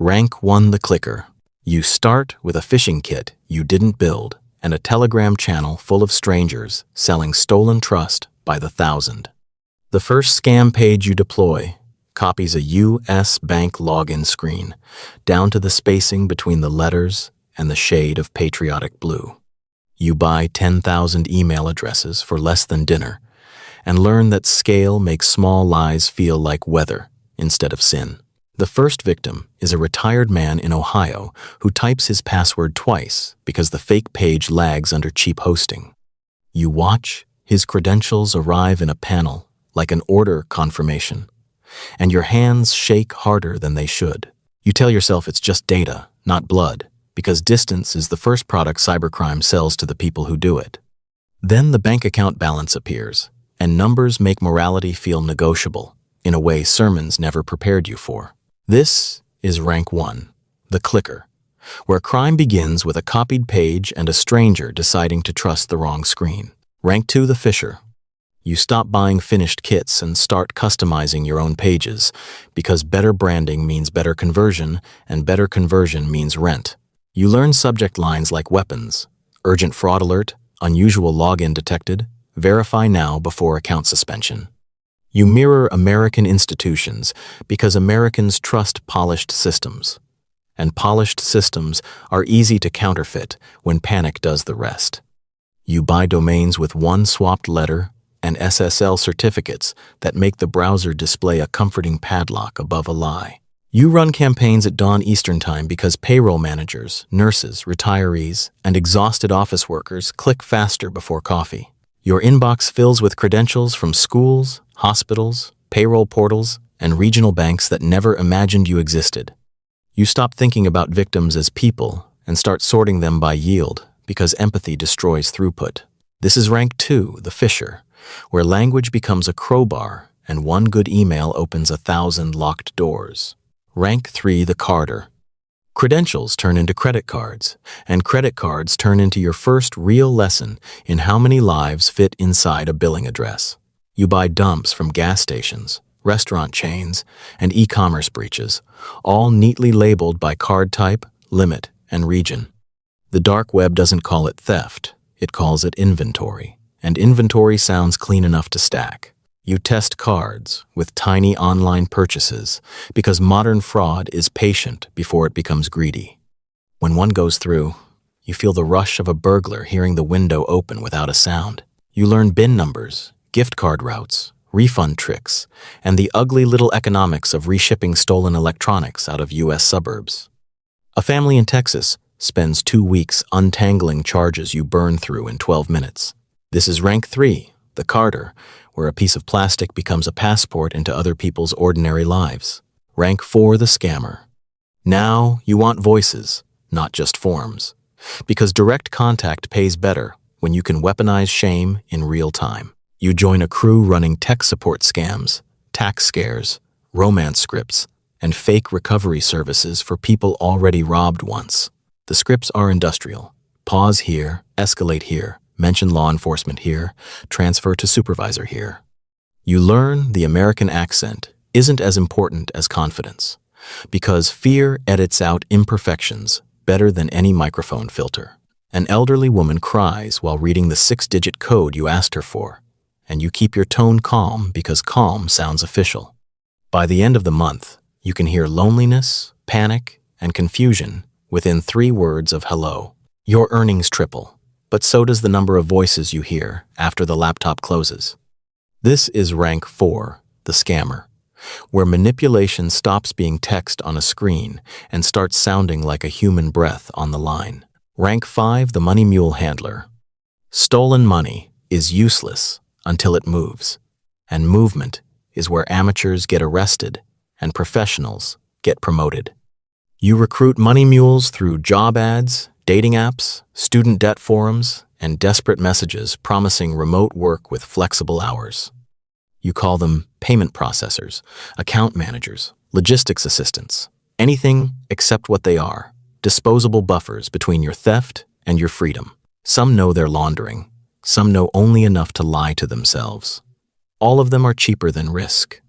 Rank 1, the clicker. You start with a phishing kit you didn't build and a Telegram channel full of strangers selling stolen trust by the thousand. The first scam page you deploy copies a U.S. bank login screen down to the spacing between the letters and the shade of patriotic blue. You buy 10,000 email addresses for less than dinner and learn that scale makes small lies feel like weather instead of sin. The first victim is a retired man in Ohio who types his password twice because the fake page lags under cheap hosting. You watch his credentials arrive in a panel like an order confirmation, and your hands shake harder than they should. You tell yourself it's just data, not blood, because distance is the first product cybercrime sells to the people who do it. Then the bank account balance appears, and numbers make morality feel negotiable in a way sermons never prepared you for. This is rank 1, the clicker, where crime begins with a copied page and a stranger deciding to trust the wrong screen. Rank 2, the Phisher. You stop buying finished kits and start customizing your own pages because better branding means better conversion, and better conversion means rent. You learn subject lines like weapons, urgent fraud alert, unusual login detected, verify now before account suspension. You mirror American institutions because Americans trust polished systems, and polished systems are easy to counterfeit when panic does the rest. You buy domains with one swapped letter and SSL certificates that make the browser display a comforting padlock above a lie. You run campaigns at dawn Eastern Time because payroll managers, nurses, retirees, and exhausted office workers click faster before coffee. Your inbox fills with credentials from schools, hospitals, payroll portals, and regional banks that never imagined you existed. You stop thinking about victims as people and start sorting them by yield because empathy destroys throughput. This is rank 2, the Phisher, where language becomes a crowbar and one good email opens 1,000 locked doors. Rank 3, the carder. Credentials turn into credit cards, and credit cards turn into your first real lesson in how many lives fit inside a billing address. You buy dumps from gas stations, restaurant chains, and e-commerce breaches, all neatly labeled by card type, limit, and region. The dark web doesn't call it theft, it calls it inventory, and inventory sounds clean enough to stack. You test cards with tiny online purchases because modern fraud is patient before it becomes greedy. When one goes through, you feel the rush of a burglar hearing the window open without a sound. You learn BIN numbers, gift card routes, refund tricks, and the ugly little economics of reshipping stolen electronics out of U.S. suburbs. A family in Texas spends 2 weeks untangling charges you burn through in 12 minutes. This is rank 3, the carder, where a piece of plastic becomes a passport into other people's ordinary lives. Rank 4, the scammer. Now you want voices, not just forms, because direct contact pays better when you can weaponize shame in real time. You join a crew running tech support scams, tax scares, romance scripts, and fake recovery services for people already robbed once. The scripts are industrial. Pause here, escalate here, mention law enforcement here, transfer to supervisor here. You learn the American accent isn't as important as confidence, because fear edits out imperfections better than any microphone filter. An elderly woman cries while reading the 6-digit code you asked her for, and you keep your tone calm because calm sounds official. By the end of the month, you can hear loneliness, panic, and confusion within 3 words of hello. Your earnings triple, but so does the number of voices you hear after the laptop closes. This is rank 4, the scammer, where manipulation stops being text on a screen and starts sounding like a human breath on the line. Rank 5, the money mule handler. Stolen money is useless until it moves, and movement is where amateurs get arrested and professionals get promoted. You recruit money mules through job ads, dating apps, student debt forums, and desperate messages promising remote work with flexible hours. You call them payment processors, account managers, logistics assistants, anything except what they are, disposable buffers between your theft and your freedom. Some know they're laundering, some know only enough to lie to themselves. All of them are cheaper than risk.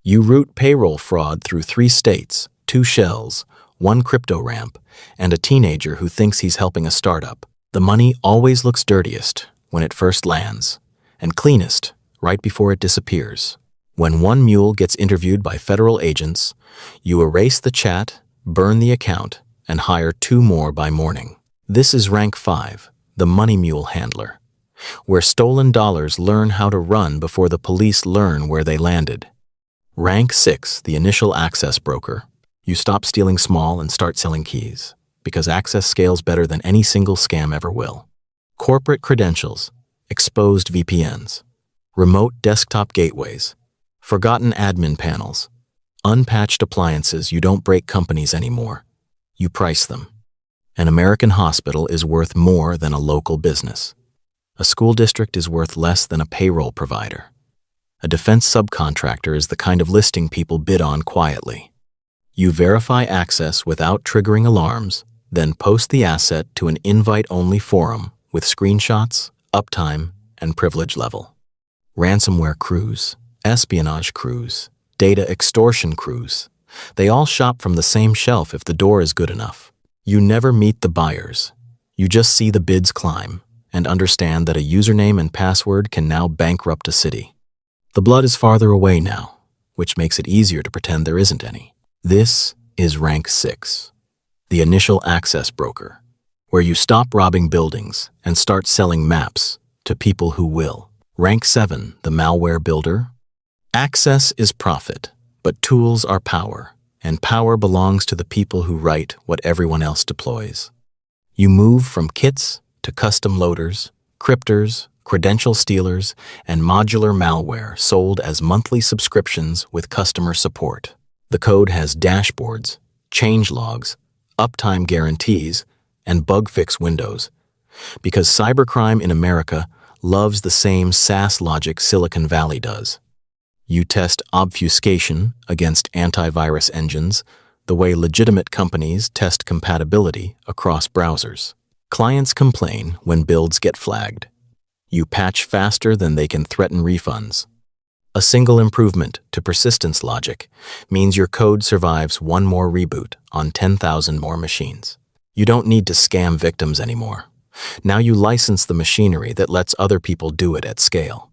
You route payroll fraud through 3 states, 2 shells, one crypto ramp, and a teenager who thinks he's helping a startup. The money always looks dirtiest when it first lands, and cleanest right before it disappears. When one mule gets interviewed by federal agents, you erase the chat, burn the account, and hire 2 more by morning. This is rank 5, the money mule handler, where stolen dollars learn how to run before the police learn where they landed. Rank 6, the initial access broker. You stop stealing small and start selling keys, because access scales better than any single scam ever will. Corporate credentials, exposed VPNs, remote desktop gateways, forgotten admin panels, unpatched appliances. You don't break companies anymore. You price them. An American hospital is worth more than a local business. A school district is worth less than a payroll provider. A defense subcontractor is the kind of listing people bid on quietly. You verify access without triggering alarms, then post the asset to an invite-only forum with screenshots, uptime, and privilege level. Ransomware crews, espionage crews, data extortion crews. They all shop from the same shelf if the door is good enough. You never meet the buyers. You just see the bids climb and understand that a username and password can now bankrupt a city. The blood is farther away now, which makes it easier to pretend there isn't any. This is rank 6, the initial access broker, where you stop robbing buildings and start selling maps to people who will. Rank 7, the Malware Builder. Access is profit, but tools are power, and power belongs to the people who write what everyone else deploys. You move from kits to custom loaders, cryptors, credential stealers, and modular malware sold as monthly subscriptions with customer support. The code has dashboards, change logs, uptime guarantees, and bug fix windows, because cybercrime in America loves the same SaaS logic Silicon Valley does. You test obfuscation against antivirus engines the way legitimate companies test compatibility across browsers. Clients complain when builds get flagged. You patch faster than they can threaten refunds. A single improvement to persistence logic means your code survives one more reboot on 10,000 more machines. You don't need to scam victims anymore. Now you license the machinery that lets other people do it at scale.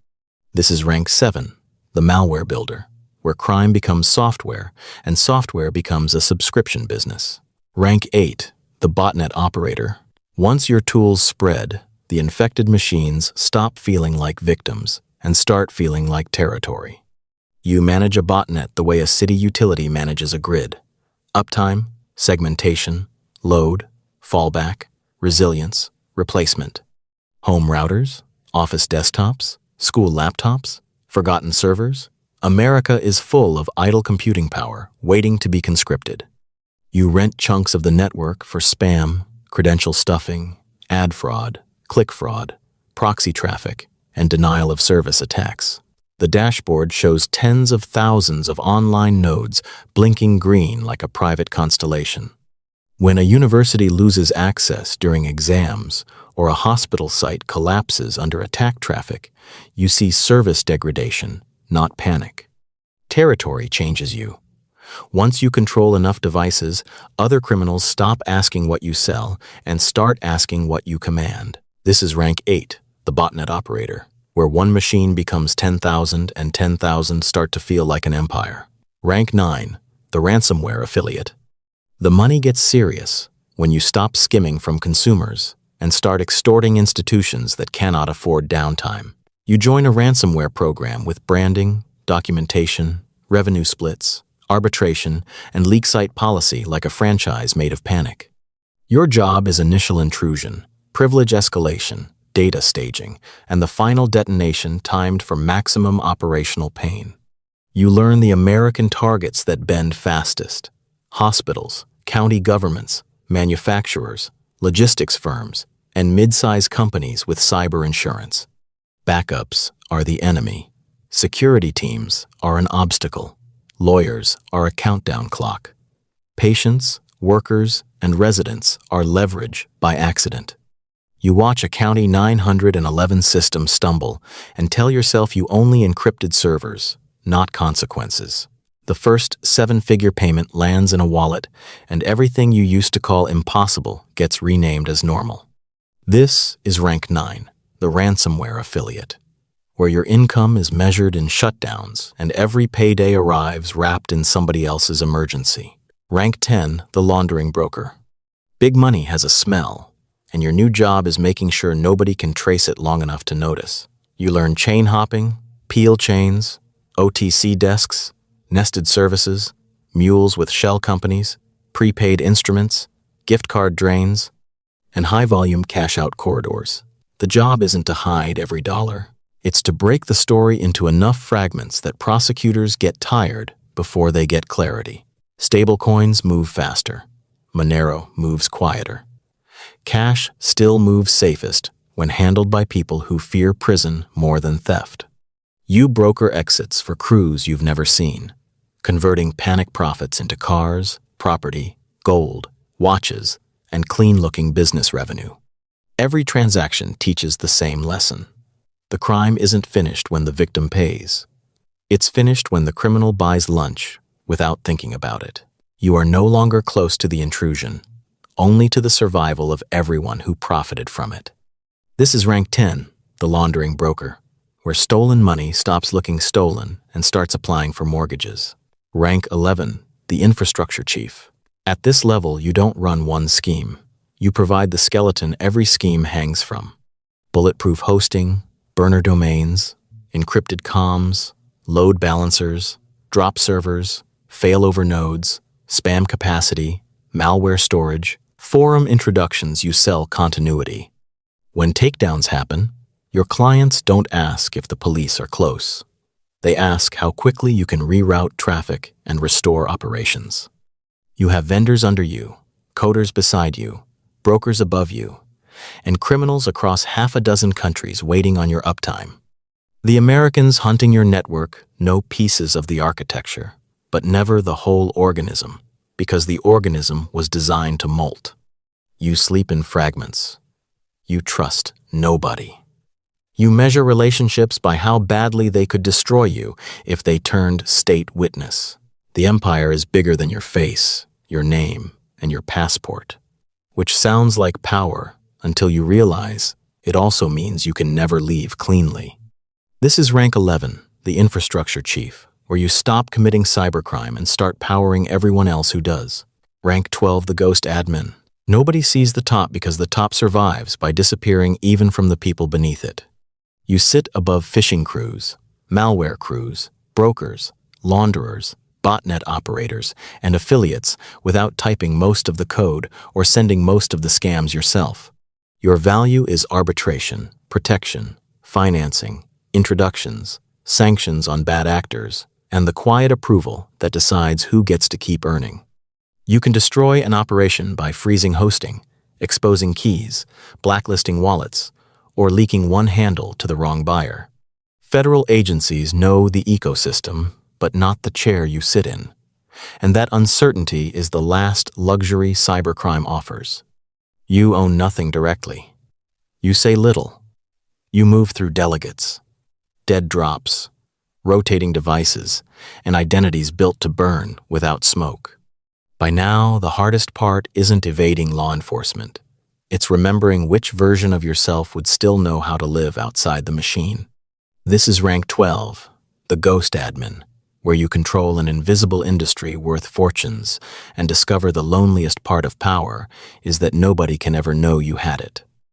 This is rank 7, the Malware Builder, where crime becomes software and software becomes a subscription business. Rank 8, the Botnet Operator. Once your tools spread, the infected machines stop feeling like victims and start feeling like territory. You manage a botnet the way a city utility manages a grid. Uptime, segmentation, load, fallback, resilience, replacement. Home routers, office desktops, school laptops, forgotten servers. America is full of idle computing power waiting to be conscripted. You rent chunks of the network for spam, credential stuffing, ad fraud, click fraud, proxy traffic, and denial of service attacks. The dashboard shows tens of thousands of online nodes blinking green like a private constellation. When a university loses access during exams or a hospital site collapses under attack traffic, you see service degradation, not panic. Territory changes you. Once you control enough devices, other criminals stop asking what you sell and start asking what you command. This is rank 8, the Botnet Operator, where one machine becomes 10,000 and 10,000 start to feel like an empire. Rank 9, the Ransomware Affiliate. The money gets serious when you stop skimming from consumers and start extorting institutions that cannot afford downtime. You join a ransomware program with branding, documentation, revenue splits, arbitration, and leak site policy like a franchise made of panic. Your job is initial intrusion, privilege escalation, data staging, and the final detonation timed for maximum operational pain. You learn the American targets that bend fastest: hospitals, county governments, manufacturers, logistics firms, and mid-size companies with cyber insurance. Backups are the enemy. Security teams are an obstacle. Lawyers are a countdown clock. Patients, workers, and residents are leverage by accident. You watch a County 911 system stumble and tell yourself you only encrypted servers, not consequences. The first seven-figure payment lands in a wallet, and everything you used to call impossible gets renamed as normal. This is rank 9, the ransomware affiliate, where your income is measured in shutdowns and every payday arrives wrapped in somebody else's emergency. Rank 10, the laundering broker. Big money has a smell, and your new job is making sure nobody can trace it long enough to notice. You learn chain hopping, peel chains, OTC desks, nested services, mules with shell companies, prepaid instruments, gift card drains, and high-volume cash-out corridors. The job isn't to hide every dollar. It's to break the story into enough fragments that prosecutors get tired before they get clarity. Stablecoins move faster. Monero moves quieter. Cash still moves safest when handled by people who fear prison more than theft. You broker exits for crews you've never seen, converting panic profits into cars, property, gold, watches, and clean-looking business revenue. Every transaction teaches the same lesson. The crime isn't finished when the victim pays. It's finished when the criminal buys lunch without thinking about it. You are no longer close to the intrusion, only to the survival of everyone who profited from it. This is rank 10, the laundering broker, where stolen money stops looking stolen and starts applying for mortgages. Rank 11, the infrastructure chief. At this level, you don't run one scheme. You provide the skeleton every scheme hangs from. Bulletproof hosting, burner domains, encrypted comms, load balancers, drop servers, failover nodes, spam capacity, malware storage, forum introductions. You sell continuity. When takedowns happen, your clients don't ask if the police are close. They ask how quickly you can reroute traffic and restore operations. You have vendors under you, coders beside you, brokers above you, and criminals across half a dozen countries waiting on your uptime. The Americans hunting your network know pieces of the architecture, but never the whole organism, because the organism was designed to molt. You sleep in fragments. You trust nobody. You measure relationships by how badly they could destroy you if they turned state witness. The empire is bigger than your face, your name, and your passport, which sounds like power until you realize it also means you can never leave cleanly. This is rank 11, the infrastructure chief, where you stop committing cybercrime and start powering everyone else who does. Rank 12, the ghost admin. Nobody sees the top because the top survives by disappearing even from the people beneath it. You sit above phishing crews, malware crews, brokers, launderers, botnet operators, and affiliates without typing most of the code or sending most of the scams yourself. Your value is arbitration, protection, financing, introductions, sanctions on bad actors, and the quiet approval that decides who gets to keep earning. You can destroy an operation by freezing hosting, exposing keys, blacklisting wallets, or leaking one handle to the wrong buyer. Federal agencies know the ecosystem, but not the chair you sit in. And that uncertainty is the last luxury cybercrime offers. You own nothing directly. You say little. You move through delegates, dead drops, rotating devices, and identities built to burn without smoke. By now, the hardest part isn't evading law enforcement. It's remembering which version of yourself would still know how to live outside the machine. This is rank 12, the ghost admin, where you control an invisible industry worth fortunes and discover the loneliest part of power is that nobody can ever know you had it.